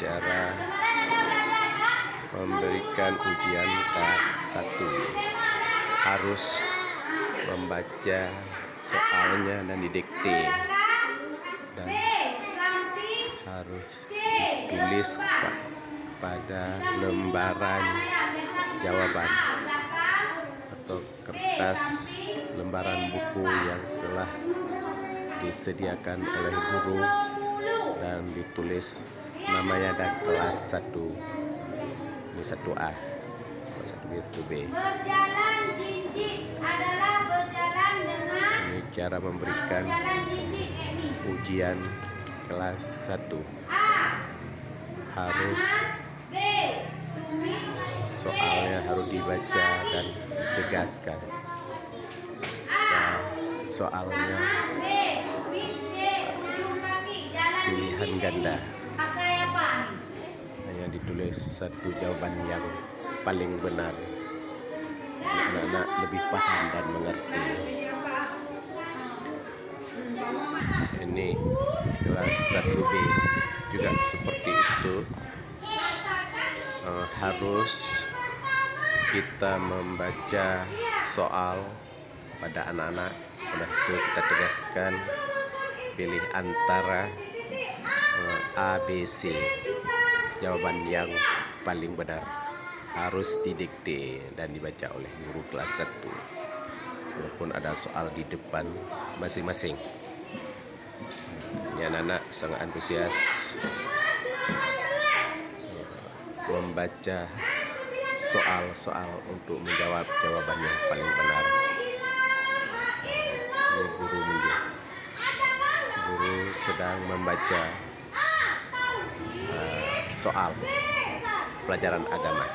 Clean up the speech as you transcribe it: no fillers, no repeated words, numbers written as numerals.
cara memberikan ujian kelas 1. Harus membaca soalnya dan didikte, dan harus ditulis pada lembaran jawaban atau kertas lembaran buku yang telah disediakan oleh guru, dan ditulis namanya dan kelas 1, ini 1A, 1B. Berjalan jinjit adalah berjalan dengan. Ini cara memberikan ujian kelas 1. Harus soalnya harus dibaca dan ditegaskan. Soalnya pilihan ganda, hanya ditulis satu jawaban yang paling benar. Anak-anak lebih paham dan mengerti. Ini kelas 1B juga seperti itu. Harus kita membaca soal pada anak-anak. Oleh itu kita tegaskan, pilih antara A, B, C. Jawaban yang paling benar harus didikte dan dibaca oleh guru kelas 1. Walaupun ada soal di depan masing-masing. Ini anak-anak sangat antusias membaca soal-soal untuk menjawab jawaban yang paling benar. Ini guru sedang membaca soal pelajaran agama.